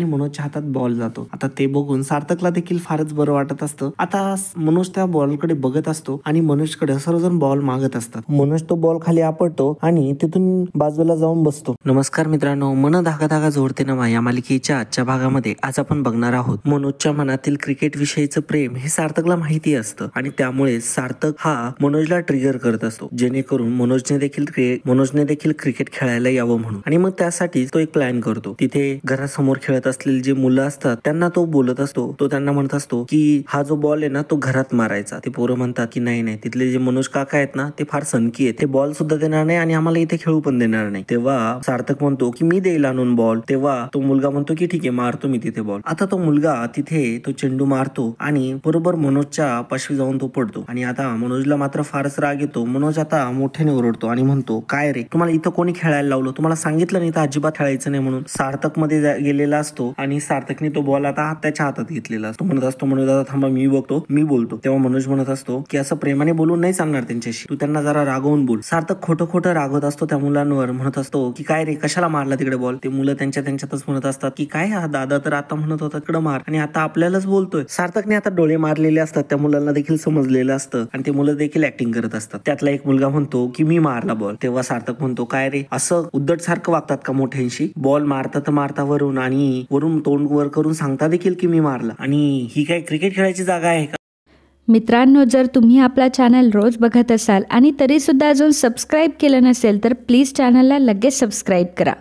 आणि मनोजच्या हातात बॉल जातो. आता ते बघून सार्थकला देखील फारच बरं वाटत असतं. आता मनोज त्या बॉलकडे बघत असतो आणि मनोजकडे सर्वजण बॉल मागत असतात. मनोज तो बॉल खाली आपटतो आणि तिथून बाजूला जाऊन बसतो. नमस्कार मित्रांनो, मन धागा धागा जोडते ना या मालिकेच्या आजच्या भागामध्ये आज आपण बघणार आहोत मनोजच्या मनातील क्रिकेट विषयीचं प्रेम हे सार्थकला माहिती असतं आणि त्यामुळे सार्थक हा मनोजला ट्रिगर करत असतो, जेणेकरून मनोजने देखील क्रिकेट खेळायला यावं म्हणून. आणि मग त्यासाठी तो एक प्लॅन करतो. तिथे घरासमोर खेळत असलेली जे मुलं असतात त्यांना तो बोलत असतो. तो त्यांना म्हणत असतो की हा जो बॉल आहे ना तो घरात मारायचा. ते पोरं म्हणतात की नाही नाही, तिथले जे मनोज काका आहेत ना ते फार सनकी आहेत, ते बॉल सुद्धा देणार नाही आणि आम्हाला इथे खेळू पण देणार नाही. तेव्हा सार्थक म्हणतो की मी देईल आणून बॉल. तेव्हा तो मुलगा म्हणतो की ठीक आहे, मारतो मी तिथे बॉल. आता तो मुलगा तिथे तो चेंडू मारतो आणि बरोबर मनोजच्या पाशी जाऊन तो पडतो. आणि आता मनोजला मात्र फारच राग येतो. मनोज आता मोठ्याने ओरडतो आणि म्हणतो काय रे, तुम्हाला इथं कोणी खेळायला लावलं? तुम्हाला सांगितलं नाही तर अजिबात खेळायचं नाही म्हणून. सार्थक मध्ये गेलेला असतो आणि सार्थकने तो बॉल आता त्याच्या हातात घेतलेला असतो. म्हणत असतो मनोज दादा थांबा, मी बघतो, मी बोलतो. तेव्हा मनोज म्हणत असतो की असं प्रेमाने बोलून नाही चालणार त्यांच्याशी, तू त्यांना जरा रागवून बोल. सार्थक खोटं खोटं रागवत असतो त्या मुलांवर. म्हणत असतो की काय रे, कशाला मारला तिकडे बॉल? ते मुलं त्यांच्यातच म्हणत असतात की काय हा दादा तर आता म्हणत होता तिकडे मार आणि आता आपल्यालाच बोलतोय. सार्थकने आता डोळे मारलेले असतात, त्या मुलांना देखील समजलेलं असतं आणि ते मुलं देखील ऍक्टिंग करत असतात. त्यातला एक मुलगा म्हणतो की मी मारला बॉल. तेव्हा सार्थक म्हणतो काय रे, असं उद्धट सारखं वागतात का मोठ्यांशी? बॉल मारता तर मारता वरून आणि वरून तोंड वर करून सांगता देखील की मी मारला. आणि ही काय क्रिकेट खेळायची जागा आहे का? मित्रांनो, जर तुम्ही आपला चॅनल रोज बघत असाल आणि तरीसुद्धा अजून सबस्क्राईब केलं नसेल तर प्लीज चॅनलला लगेच सबस्क्राईब करा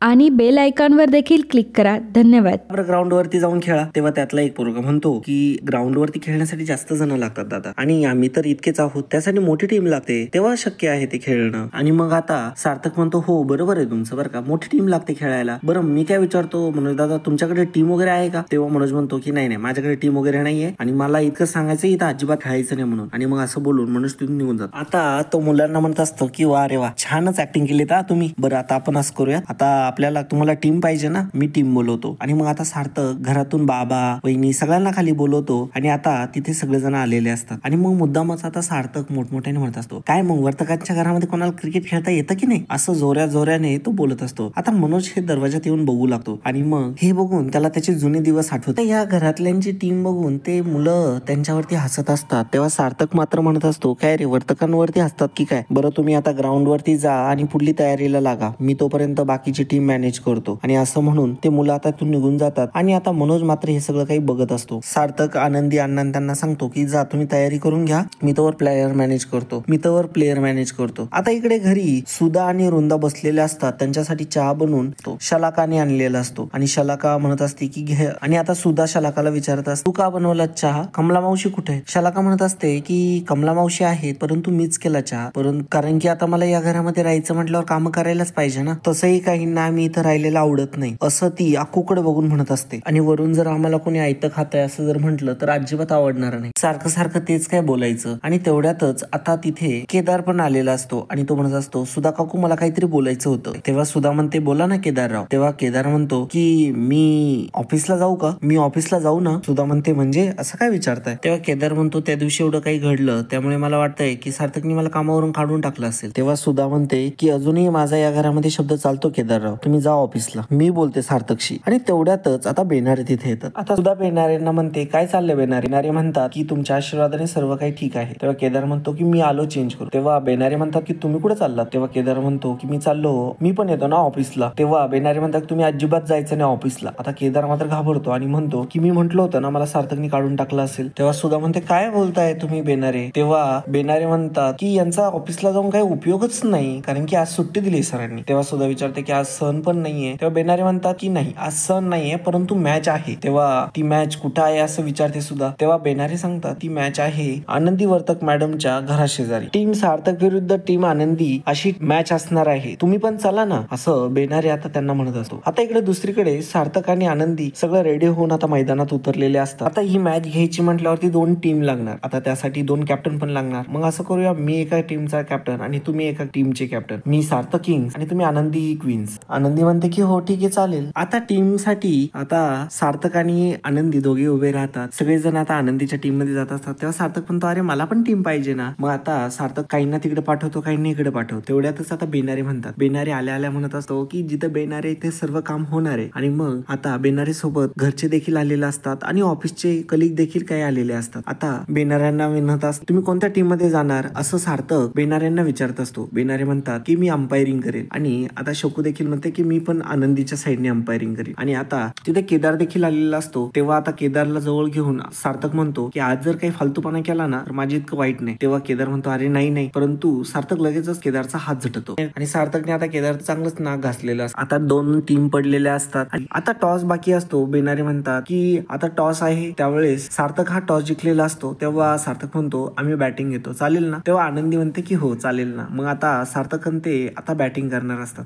आणि बेल आयकॉनवर देखील क्लिक करा. धन्यवाद. ग्राउंड वरती जाऊन खेळा. तेव्हा त्यातला एक पोरगा म्हणतो की ग्राउंड वरती खेळण्यासाठी जास्त जण लागतात दादा आणि आम्ही तर इतकेच आहोत, त्यासाठी मोठी टीम लागते तेव्हा शक्य आहे ते खेळणं. आणि मग आता सार्थक म्हणतो हो बरोबर आहे तुमचं बरं का, मोठी टीम लागते खेळायला. बरं मी काय विचारतो मनोज दादा, तुमच्याकडे टीम वगैरे आहे का? तेव्हा मनोज म्हणतो की नाही नाही, माझ्याकडे टीम वगैरे नाहीये आणि मला इतकं सांगायचं इथं अजिबात खेळायचं नाही म्हणून. आणि मग असं बोलून मनोज तिथून निघून जातो. आता तो मुलांना म्हणत असतो की वा रे वा, छानच ऍक्टिंग केली का तुम्ही. बरं आता आपण असं करूया, आता आपल्याला तुम्हाला टीम पाहिजे ना, मी टीम बोलवतो. आणि मग आता सार्थक घरातून बाबा वहिनी सगळ्यांना खाली बोलवतो आणि आता तिथे सगळेजण आलेले असतात. आणि मग मुद्दामच आता सार्थक मोठमोठ्याने म्हणत असतो काय मग वर्तकांच्या घरामध्ये कोणाला क्रिकेट खेळता येतं की नाही, असं जोऱ्याने तो बोलत असतो. आता मनोज हे दरवाजात येऊन बघू लागतो आणि मग हे बघून त्याला त्याचे जुने दिवस आठवतात. या घरातल्यांची टीम बघून ते मुलं त्यांच्यावरती हसत असतात. तेव्हा सार्थक मात्र म्हणत असतो काय रे, वर्तकांवरती हसतात की काय? बरं तुम्ही आता ग्राउंड वरती जा आणि पुढली तयारीला लागा, मी तोपर्यंत बाकीची टीम मॅनेज करतो. आणि असं म्हणून ते मुलं आता तिथून निघून जातात. आणि आता मनोज मात्र हे सगळं काही बघत असतो. सार्थक आनंदी अण्णा त्यांना सांगतो की जा तुम्ही तयारी करून घ्या, मी तोवर प्लेयर मॅनेज करतो. आता इकडे घरी सुधा आणि वृंदा बसलेल्या असतात, त्यांच्यासाठी चहा बनवून तो शलाकाने आणलेला असतो आणि शलाका म्हणत असते की घे. आणि आता सुधा शलाकाला विचारत असते तू का बनवला चहा, कमला मावशी कुठे? शलाका म्हणत असते की कमला मावशी आहेत परंतु मीच केला चहा, परंतु कारण की आता मला या घरामध्ये राहायचं म्हटल्यावर काम करायलाच पाहिजे ना, तसंही काहींना आम्ही इथं राहिलेला आवडत नाही असं ती अक्कूकडे बघून म्हणत असते. आणि वरून जर आम्हाला कोणी आयतं खातंय असं जर म्हटलं तर अजिबात आवडणार नाही. सारखं सारखं तेच काय बोलायचं. आणि तेवढ्यातच आता तिथे केदार पण आलेला असतो आणि तो म्हणत असतो सुधा काकू मला काहीतरी बोलायचं होतं. तेव्हा सुधा म्हणते बोला ना केदारराव. तेव्हा केदार म्हणतो की मी ऑफिसला जाऊ का? मी ऑफिसला जाऊ ना. सुधा म्हणते म्हणजे असं काय विचारताय? तेव्हा केदार म्हणतो त्या दिवशी एवढं काही घडलं त्यामुळे मला वाटतंय की सार्थकनी मला कामावरून काढून टाकलं असेल. तेव्हा सुधा म्हणते की अजूनही माझा या घरामध्ये शब्द चालतो केदारराव, तुम्ही जा ऑफिसला, मी बोलते सार्थकशी. आणि तेवढ्यातच आता बेनारे तिथे येतात. आता सुद्धा बेनारेंना म्हणते काय चाललंय बेनारे? बेनारे म्हणतात की तुमच्या आशीर्वादाने सर्व काही ठीक आहे. तेव्हा केदार म्हणतो की मी आलो चेंज करू. तेव्हा बेनारे म्हणतात की तुम्ही कुठे चाललात? तेव्हा केदार म्हणतो की मी चाललो, मी पण येतो ना ऑफिसला. तेव्हा बेनारे म्हणतात तुम्ही अजिबात जायचं नाही ऑफिसला. आता केदार मात्र घाबरतो आणि म्हणतो की मी म्हंटलो होतं ना मला सार्थकनी काढून टाकलं असेल. तेव्हा सुद्धा म्हणते काय बोलताय तुम्ही बेनारे? तेव्हा बेनारे म्हणतात की यांचा ऑफिसला जाऊन काही उपयोगच नाही कारण की आज सुट्टी दिली सरांनी. तेव्हा सुद्धा विचारते की आज सण पण नाहीये. तेव्हा बेनारे म्हणतात की नाही आज सण नाहीये परंतु मॅच आहे. तेव्हा ती मॅच कुठं आहे असं विचारते सुद्धा. तेव्हा बेनारे सांगतात ती मॅच आहे आनंदी वर्तक मॅडमच्या घराशेजारी. टीम सार्थक विरुद्ध टीम आनंदी अशी मॅच असणार आहे, तुम्ही पण चला ना असं बेनारे आता त्यांना म्हणत असतो. आता इकडे दुसरीकडे सार्थक आणि आनंदी सगळं रेडी होऊन आता मैदानात उतरलेले असतात. आता ही मॅच घ्यायची म्हटल्यावरती 2 टीम लागणार. आता त्यासाठी 2 कॅप्टन पण लागणार. मग असं करूया मी एका टीमचा कॅप्टन आणि तुम्ही एका टीमचे कॅप्टन, मी सार्थक किंग्स आणि तुम्ही आनंदी क्वीन्स. आनंदी म्हणते की हो ठीक आहे चालेल. आता टीम साठी आता सार्थक आणि आनंदी दोघे उभे राहतात. सगळेजण आता आनंदीच्या टीम मध्ये जात असतात. तेव्हा सार्थक म्हणतो अरे मला पण टीम पाहिजे ना. मग आता सार्थक काहींना तिकडे पाठवतो, काहींना इकडे पाठवतो. तेवढ्यातच आता बेनारे म्हणतात. बेनारे आल्या म्हणत असतो की जिथं बेनारे ते सर्व काम होणार आहे. आणि मग आता बेनारे सोबत घरचे देखील आलेले असतात आणि ऑफिसचे कलिग देखील काही आलेले असतात. आता बेनाऱ्यांना म्हणत असतात तुम्ही कोणत्या टीम मध्ये जाणार असं सार्थक बेनाऱ्यांना विचारत असतो. बेनारे म्हणतात की मी अंपायरिंग करेल. आणि आता शकू देखील म्हणते की मी पण आनंदीच्या साईडने अंपायरिंग करेल. आणि आता तिथे केदार देखील आलेला असतो. तेव्हा आता केदारला जवळ घेऊन सार्थक म्हणतो की आज जर काही फालतूपणा केला ना तर माझी इतकं वाईट नाही. तेव्हा केदार म्हणतो अरे नाही. परंतु सार्थक लगेचच केदारचा हात झटतो आणि सार्थकने आता केदार चांगलंच नाक घासलेलं असतं. आता 2 टीम पडलेल्या असतात. आता टॉस बाकी असतो. बेनारे म्हणतात की आता टॉस आहे. त्यावेळेस सार्थक हा टॉस जिंकलेला असतो. तेव्हा सार्थक म्हणतो आम्ही बॅटिंग घेतो चालेल ना. तेव्हा आनंदी म्हणते की हो चालेल ना. मग आता सार्थक ते आता बॅटिंग करणार असतात.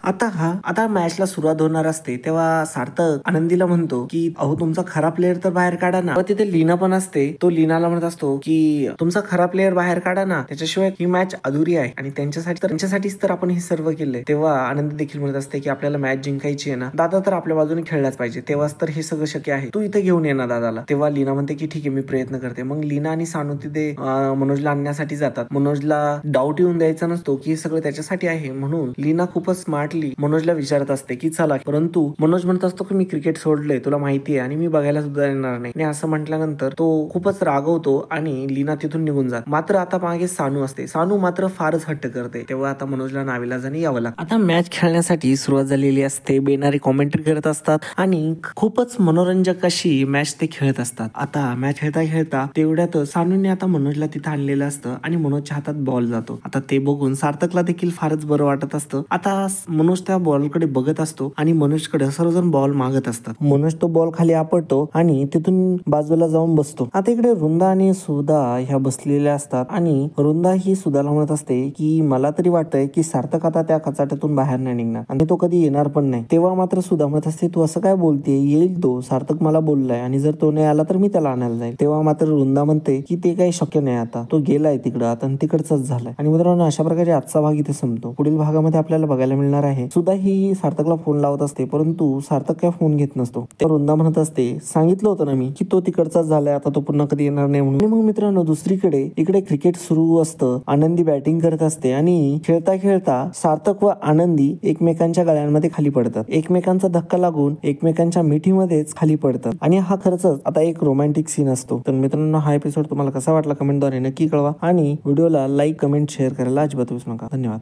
आता मॅचला सुरुवात होणार असते. तेव्हा सार्थक आनंदीला म्हणतो की अहो तुमचा खरा प्लेअर तर बाहेर काढा ना. तिथे लीना पण असते. तो लीनाला म्हणत असतो की तुमचा खरा प्लेअर बाहेर काढा ना, त्याच्याशिवाय ही मॅच अधुरी आहे आणि त्यांच्यासाठीच तर आपण हे सर्व केलंय. तेव्हा आनंदी देखील म्हणत असते की आपल्याला मॅच जिंकायची आहे ना, दादा तर आपल्या बाजूने खेळलाच पाहिजे, तेव्हाच तर हे सगळं शक्य आहे. तू इथे घेऊन ये ना दादाला. तेव्हा लीना म्हणते की ठीक आहे मी प्रयत्न करते. मग लीना आणि सानू तिथे मनोजला आणण्यासाठी जातात. मनोजला डाऊट येऊन द्यायचा नसतो की हे सगळं त्याच्यासाठी आहे. म्हणून लीना खूपच स्मार्टली मनोजला विचारत असते की चला. परंतु मनोज म्हणत असतो की मी क्रिकेट सोडलंय तुला माहिती आहे आणि मी बघायला सुद्धा येणार नाही. असं म्हटल्यानंतर तो खूपच रागवतो आणि लीना तिथून निघून जात. मात्र आता मागे सानू असते. सानू मात्र फारच हट्ट करते. तेव्हा आता मनोजला नाविलाजाने यावं लागतं. आता मॅच खेळण्यासाठी सुरुवात झालेली असते. बेनारे कॉमेंट्री करत असतात आणि खूपच मनोरंजक अशी मॅच ते खेळत असतात. आता मॅच खेळता तेवढ्यात सानूने आता मनोजला तिथं आणलेलं असतं आणि मनोजच्या हातात बॉल जातो. आता ते बघून सार्थकला देखील फारच बरं वाटत असतं. आता मनोज त्या बॉलकडे बघत असतो आणि मनोजकडे सर्वजण बॉल मागत असतात. मनोज तो बॉल खाली आपटतो आणि तिथून बाजूला जाऊन बसतो. आता इकडे वृंदा आणि सुधा ह्या बसलेल्या असतात आणि वृंदा ही सुधाला म्हणत असते की मला तरी वाटतंय की सार्थक आता त्या कचाट्यातून बाहेर नाही निघणार आणि तो कधी येणार पण नाही. तेव्हा मात्र सुधा म्हणत असते तू असं काय बोलते, येईल तो, सार्थक मला बोललाय आणि जर तो नाही आला तर मी त्याला आणायला जाईल. तेव्हा मात्र वृंदा म्हणते की ते काही शक्य नाही, आता तो गेलाय तिकडं आता तिकडचाच झालाय. आणि मित्रांनो अशा प्रकारे आजचा भाग इथे संपतो. पुढील भागामध्ये आपल्याला बघायला मिळणार आहे सुधा ही सार्थकला फोन लावत असते परंतु सार्थक काय फोन घेत नसतो. तेव्हा वृंदा म्हणत असते सांगितलं होतं ना मी की तो तिकडचाच झालाय, आता तो पुन्हा कधी येणार नाही म्हणून. मग मित्रांनो दुसरीकडे इकडे क्रिकेट सुरू असतं. आनंदी बॅटिंग करत असते आणि खेळता सार्थक व आनंदी एकमेकांच्या गळ्यांमध्ये खाली पडतात. एकमेकांचा धक्का लागून एकमेकांच्या मिठीमध्येच खाली पडतात आणि हा खरंच आता एक रोमॅन्टिक सीन असतो. तर मित्रांनो हा एपिसोड तुम्हाला कसा वाटला कमेंटद्वारे नक्की कळवा आणि व्हिडिओला लाईक कमेंट शेअर करायला अजिबात विसरू नका. धन्यवाद.